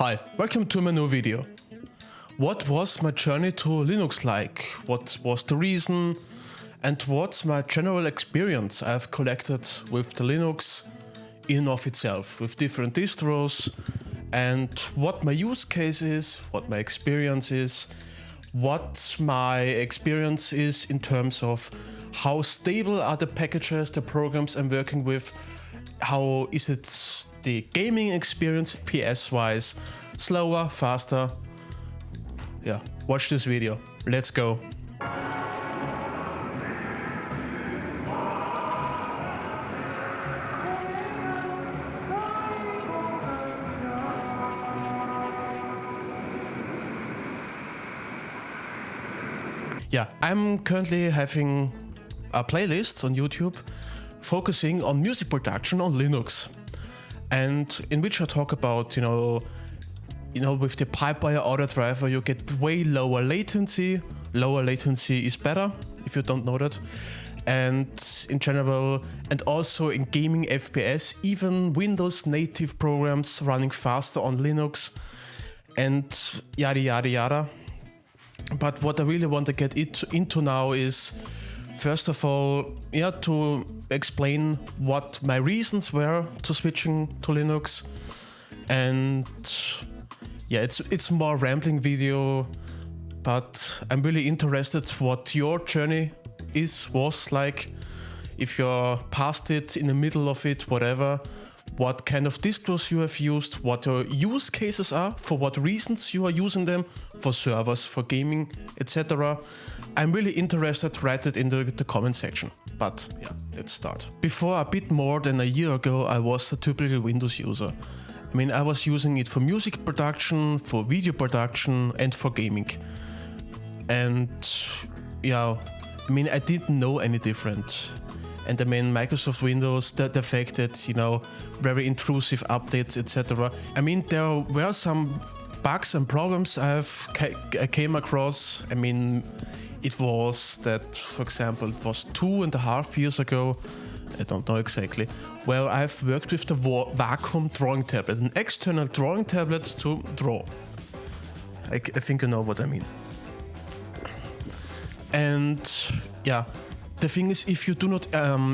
Hi, welcome to my new video. What was my journey to Linux like? What was the reason? And what's my general experience I've collected with the Linux in and of itself, with different distros, and what my use case is, what my experience is, what my experience is in terms of how stable are the packages, the programs I'm working with, how is it the gaming experience FPS wise, slower, faster. Yeah, watch this video. Let's go. Yeah, I'm currently having a playlist on YouTube focusing on music production on Linux, and in which I talk about, you know, with the Pipewire Audiodriver you get way lower latency. Lower latency is better, if you don't know that. And in general, and also in gaming FPS, even Windows native programs running faster on Linux, and yada yada yada. But what I really want to get into now is, first of all, to explain what my reasons were to switching to Linux. And yeah, it's more rambling video, but I'm really interested what your journey was like. If you're past it, in the middle of it, whatever, what kind of distros you have used, what your use cases are, for what reasons you are using them, for servers, for gaming, etc. I'm really interested, write it in the comment section. But yeah, let's start. Before, a bit more than a year ago, I was a typical Windows user. I mean, I was using it for music production, for video production, and for gaming. And yeah, I mean, I didn't know any different. And I mean, Microsoft Windows, the fact that, you know, very intrusive updates, etc. I mean, there were some bugs and problems I came across. I mean, it was that, for example, it was 2.5 years ago, I don't know exactly, where I've worked with the vacuum drawing tablet, an external drawing tablet to draw. I think you know what I mean. And yeah, the thing is, if you do not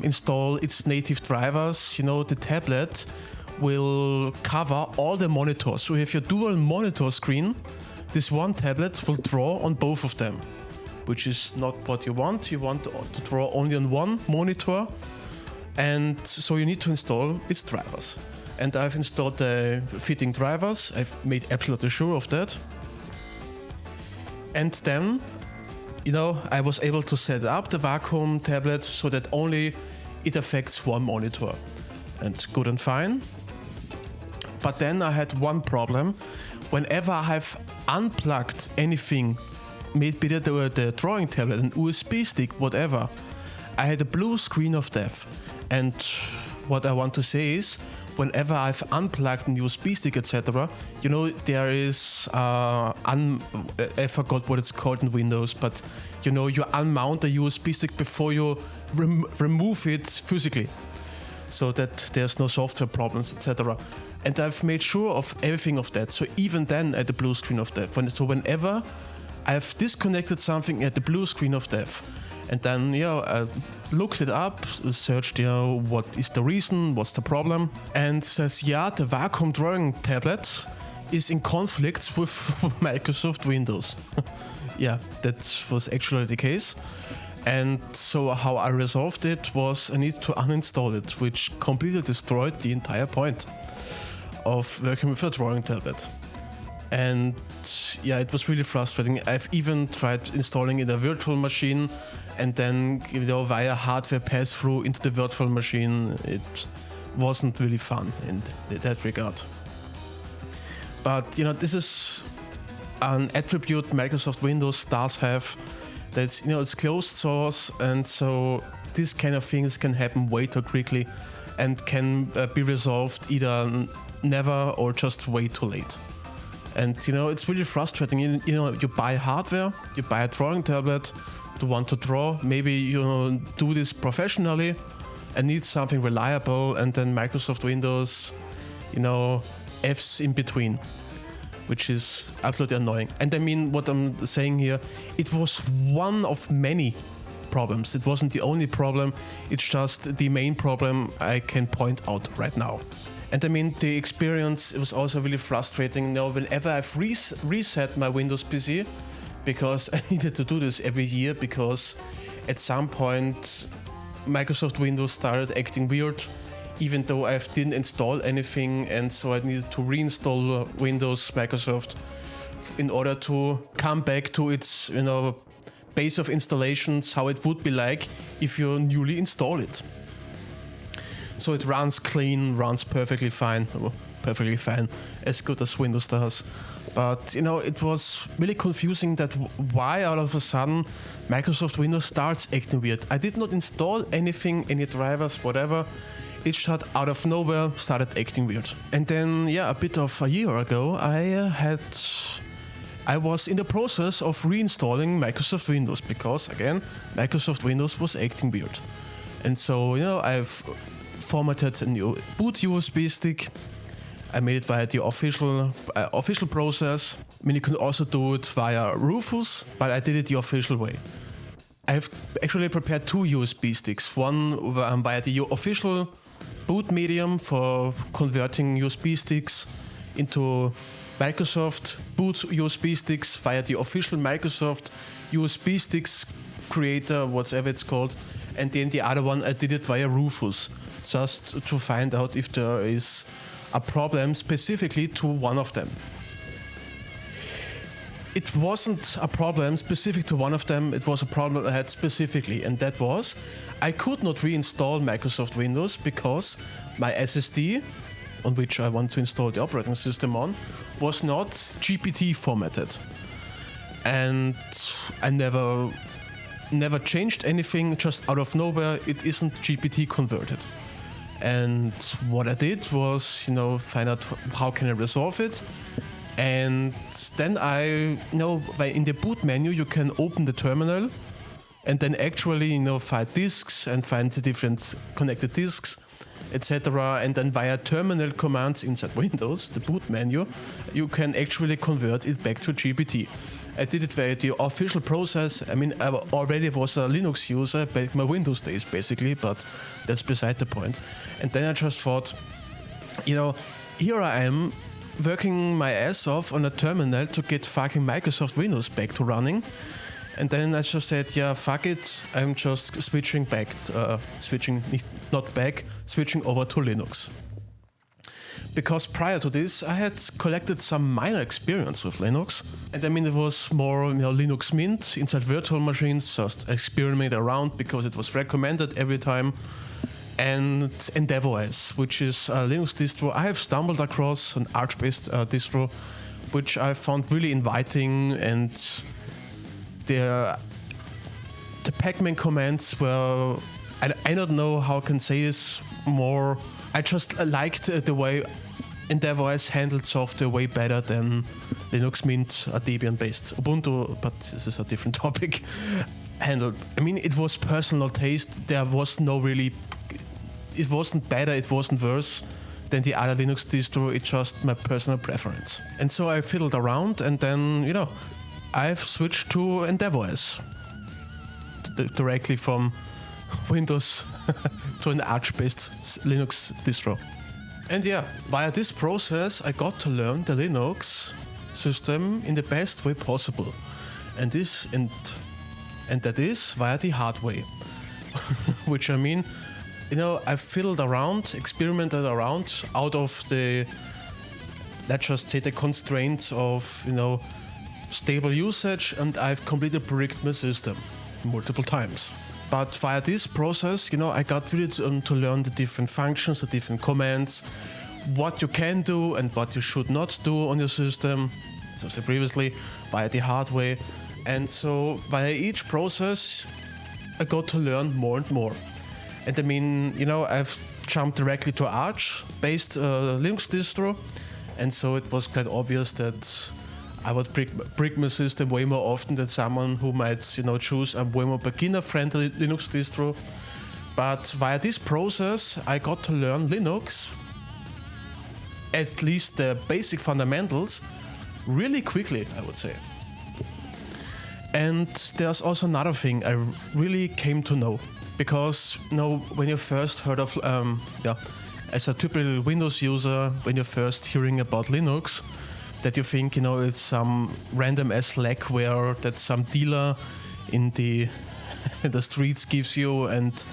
install its native drivers, you know, the tablet will cover all the monitors. So if you dual monitor screen, this one tablet will draw on both of them, which is not what you want. You want to draw only on one monitor, and so you need to install its drivers. And I've installed the fitting drivers. I've made absolutely sure of that. And then, you know, I was able to set up the vacuum tablet so that only it affects one monitor, and good and fine. But then I had one problem. Whenever I have unplugged anything, maybe the drawing tablet, an USB stick, whatever, I had a blue screen of death. And what I want to say is, whenever I've unplugged an USB stick, etc., you know, there is, I forgot what it's called in Windows, but you know, you unmount a USB stick before you remove it physically, so that there's no software problems, etc. And I've made sure of everything of that. So even then, at the blue screen of death. So whenever I've disconnected something at the blue screen of death, and then, I looked it up, searched, what is the reason, what's the problem, and says, the vacuum drawing tablet is in conflict with Microsoft Windows. Yeah, that was actually the case. And so how I resolved it was I need to uninstall it, which completely destroyed the entire point of working with a drawing tablet. And yeah, it was really frustrating. I've even tried installing in a virtual machine, and then, via hardware pass-through into the virtual machine. It wasn't really fun in that regard. But this is an attribute Microsoft Windows does have. That's it's closed source, and so these kind of things can happen way too quickly, and can be resolved either never or just way too late. And it's really frustrating. You buy hardware, you buy a drawing tablet to want to draw, maybe do this professionally and need something reliable, and then Microsoft Windows, F's in between. which is absolutely annoying. And I mean, what I'm saying here, it was one of many problems. It wasn't the only problem, it's just the main problem I can point out right now. And I mean, the experience, it was also really frustrating. Whenever I've reset my Windows PC, because I needed to do this every year, because at some point Microsoft Windows started acting weird, even though I didn't install anything, and so I needed to reinstall Windows Microsoft in order to come back to its, base of installations, how it would be like if you newly install it. So it runs clean, runs perfectly fine, as good as Windows does. But it was really confusing that why all of a sudden Microsoft Windows starts acting weird. I did not install anything, any drivers, whatever. It just out of nowhere started acting weird. And then, a bit of a year ago, I was in the process of reinstalling Microsoft Windows because, again, Microsoft Windows was acting weird. And so, I've formatted a new boot USB stick. I made it via the official process. I mean, you can also do it via Rufus, but I did it the official way. I've actually prepared 2 USB sticks. One via the official boot medium for converting USB sticks into Microsoft boot USB sticks via the official Microsoft USB sticks creator, whatever it's called. And then the other one, I did it via Rufus, just to find out if there is a problem specifically to one of them. It wasn't a problem specific to one of them, it was a problem I had specifically, and that was I could not reinstall Microsoft Windows because my SSD, on which I want to install the operating system on, was not GPT formatted. And I never changed anything, just out of nowhere it isn't GPT converted. And what I did was, find out how can I resolve it. And then in the boot menu you can open the terminal and then actually, find disks and find the different connected disks, etc. And then via terminal commands inside Windows, the boot menu, you can actually convert it back to GPT. I did it via the official process. I mean, I already was a Linux user back in my Windows days, basically, but that's beside the point. And then I just thought, here I am working my ass off on a terminal to get fucking Microsoft Windows back to running. And then I just said, fuck it, I'm just switching over to Linux. Because prior to this, I had collected some minor experience with Linux. And I mean, it was more Linux Mint inside virtual machines, just experiment around because it was recommended every time. And EndeavorsOS, which is a Linux distro. I have stumbled across an Arch-based distro, which I found really inviting, and the Pacman commands were, I don't know how I can say this more. I just liked the way EndeavorsOS handled software way better than Linux Mint, a Debian-based Ubuntu, but this is a different topic, handled. I mean, it was personal taste. There was no really... It wasn't better, it wasn't worse than the other Linux distro, it's just my personal preference. And so I fiddled around, and then, I've switched to EndeavorsOS. Directly from Windows to an Arch-based Linux distro. And via this process I got to learn the Linux system in the best way possible. And that is via the hard way. Which I mean, I've fiddled around, experimented around out of the, let's just say, the constraints of, stable usage, and I've completely bricked my system multiple times. But via this process, I got really to learn the different functions, the different commands, what you can do and what you should not do on your system, as I said previously, via the hard way. And so via each process, I got to learn more and more. And I mean, I've jumped directly to Arch-based Linux distro, and so it was quite obvious that I would brick my system way more often than someone who might, choose a way more beginner-friendly Linux distro. But via this process, I got to learn Linux, at least the basic fundamentals, really quickly, I would say. And there's also another thing I really came to know, because when you first heard of, as a typical Windows user, when you're first hearing about Linux, that you think, it's some random ass lackware that some dealer in the the streets gives you, and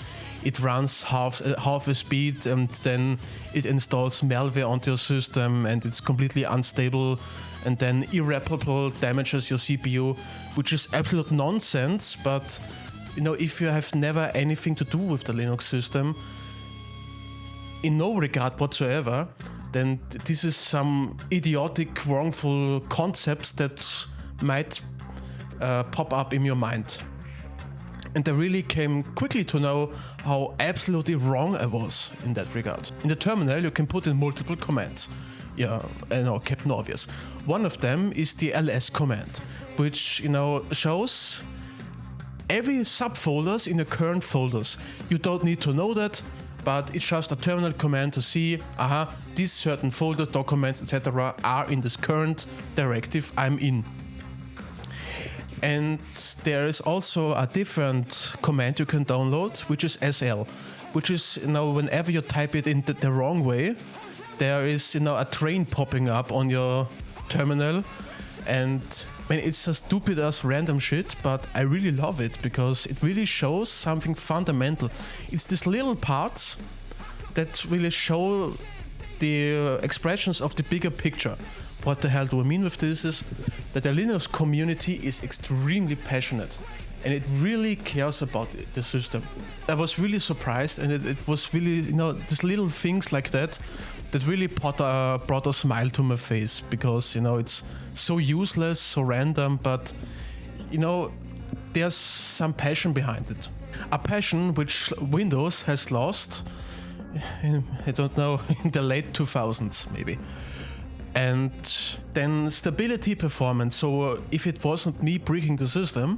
it runs half a speed, and then it installs malware onto your system, and it's completely unstable, and then irreparable damages your CPU, which is absolute nonsense. But if you have never anything to do with the Linux system, in no regard whatsoever, then this is some idiotic, wrongful concepts that might pop up in your mind. And I really came quickly to know how absolutely wrong I was in that regard. In the terminal, you can put in multiple commands. Yeah, I know, Captain Obvious. One of them is the ls command, which, shows every subfolders in the current folders. You don't need to know that, but it's just a terminal command to see, these certain folder documents, etc. are in this current directive I'm in. And there is also a different command you can download, which is SL, which is, whenever you type it in the wrong way, there is, a train popping up on your terminal. And it's a stupid as random shit, but I really love it because it really shows something fundamental. It's these little parts that really show the expressions of the bigger picture. What the hell do I mean with this is that the Linux community is extremely passionate, and it really cares about the system. I was really surprised, and it was really, these little things like that really brought a smile to my face, because, it's so useless, so random, but, there's some passion behind it. A passion which Windows has lost, I don't know, in the late 2000s maybe. And then stability performance. So if it wasn't me breaking the system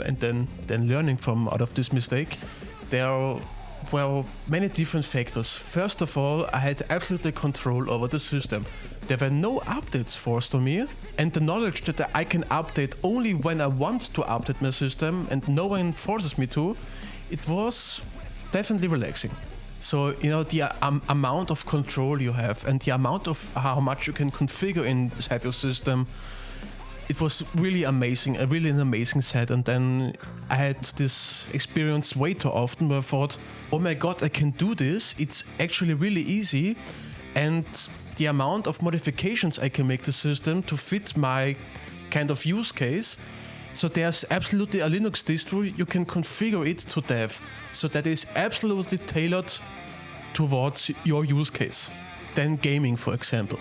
and then learning from out of this mistake, there were many different factors. First of all, I had absolutely control over the system. There were no updates forced on me, and the knowledge that I can update only when I want to update my system and no one forces me to, it was definitely relaxing. So, the amount of control you have and the amount of how much you can configure inside your system, it was really amazing, an amazing set. And then I had this experience way too often where I thought, oh my god, I can do this, it's actually really easy. And the amount of modifications I can make the system to fit my kind of use case. So there's absolutely a Linux distro, you can configure it to dev, so that is absolutely tailored towards your use case. Then gaming, for example.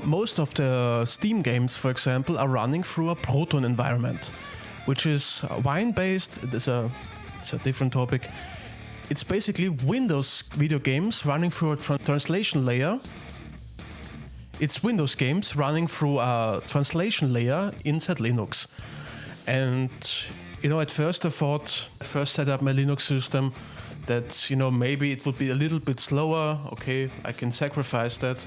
Most of the Steam games, for example, are running through a Proton environment, which is Wine-based. It's a different topic. It's basically Windows video games running through a translation layer. It's Windows games running through a translation layer inside Linux. And, at first I thought, set up my Linux system, that, maybe it would be a little bit slower. Okay, I can sacrifice that.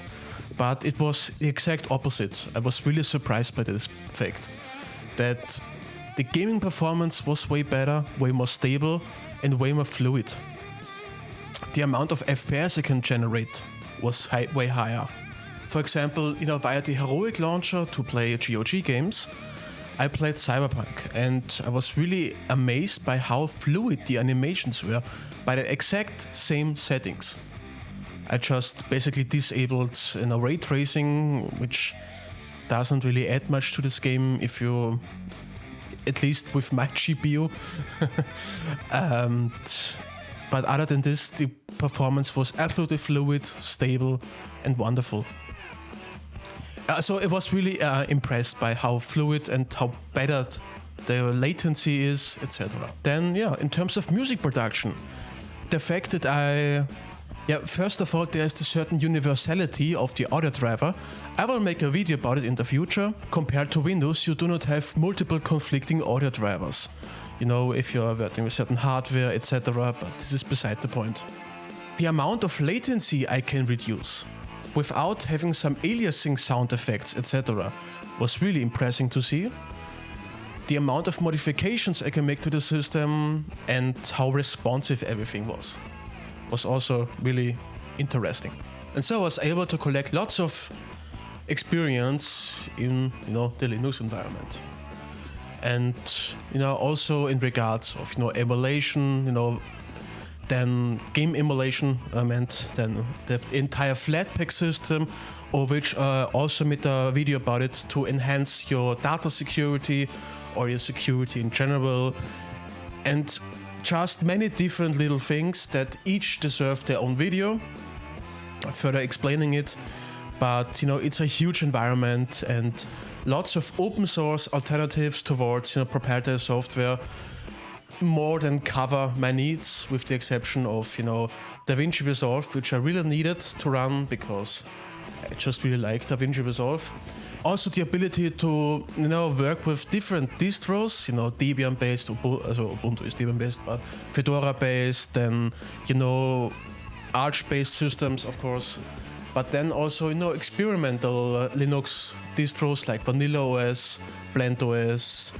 But it was the exact opposite. I was really surprised by this fact, that the gaming performance was way better, way more stable, and way more fluid. The amount of FPS I can generate was way higher. For example, via the Heroic launcher to play GOG games, I played Cyberpunk, and I was really amazed by how fluid the animations were by the exact same settings. I just basically disabled ray tracing, which doesn't really add much to this game if you, at least with my GPU. But other than this, the performance was absolutely fluid, stable, and wonderful. So I was really impressed by how fluid and how better the latency is, etc. Then, in terms of music production, the fact that first of all, there's a certain universality of the audio driver. I will make a video about it in the future. Compared to Windows, you do not have multiple conflicting audio drivers. If you're working with certain hardware, etc., but this is beside the point. The amount of latency I can reduce. without having some aliasing sound effects, etc., was really impressive to see. The amount of modifications I can make to the system and how responsive everything was also really interesting. And so I was able to collect lots of experience in the Linux environment. And also in regards of emulation, then game emulation meant then the entire Flatpak system, or which also made a video about it to enhance your data security or your security in general, and just many different little things that each deserve their own video, further explaining it. But it's a huge environment and lots of open source alternatives towards proprietary software more than cover my needs, with the exception of DaVinci Resolve, which I really needed to run because I just really like DaVinci Resolve. Also the ability to work with different distros, Debian based, Ubuntu is Debian based, but Fedora based, then Arch based systems, of course. But then also, experimental Linux distros like Vanilla OS, Blend OS,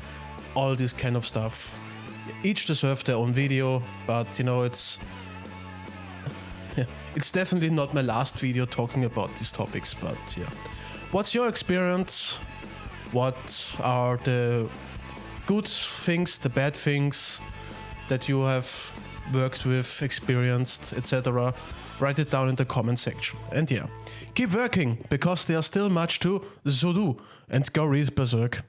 all this kind of stuff. Each deserve their own video, but it's definitely not my last video talking about these topics. But yeah, what's your experience? What are the good things, the bad things that you have worked with, experienced, etc.? Write it down in the comment section. And yeah, keep working, because there's still much to do, and go read Berserk.